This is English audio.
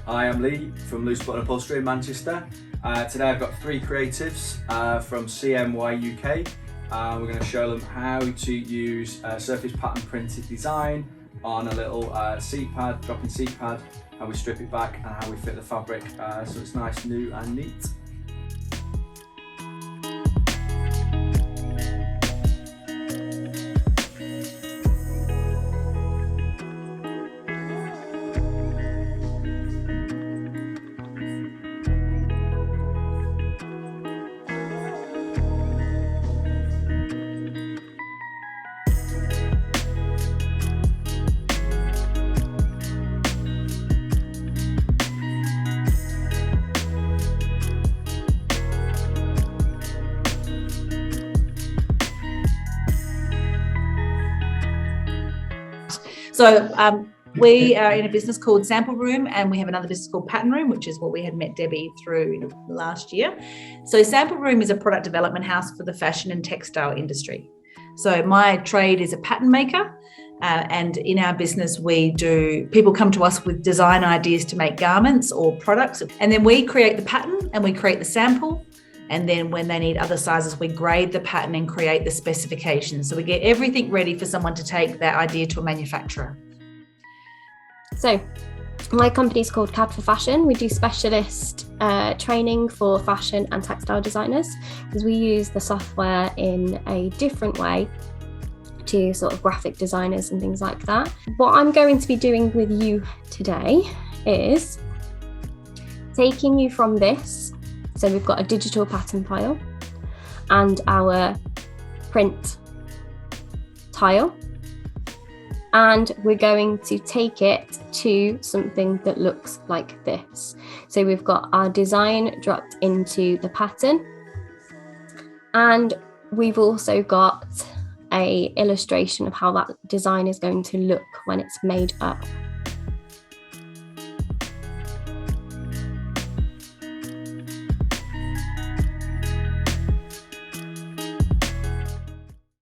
I am Lee from Loose Button Upholstery in Manchester. Today I've got three creatives from CMY UK. We're going to show them how to use surface pattern printed design on a little seat pad, drop-in seat pad, how we strip it back and how we fit the fabric so it's nice, new and neat. So we are in a business called Sample Room, and we have another business called Pattern Room, which is what we had met Debbie through last year. So Sample Room is a product development house for the fashion and textile industry. So my trade is a pattern maker, and in our business people come to us with design ideas to make garments or products, and then we create the pattern and we create the sample. And then when they need other sizes, we grade the pattern and create the specifications. So we get everything ready for someone to take that idea to a manufacturer. So my company is called CAD for Fashion. We do specialist training for fashion and textile designers, because we use the software in a different way to sort of graphic designers and things like that. What I'm going to be doing with you today is taking you from this. So we've got a digital pattern file and our print tile, and we're going to take it to something that looks like this. So we've got our design dropped into the pattern, and we've also got an illustration of how that design is going to look when it's made up.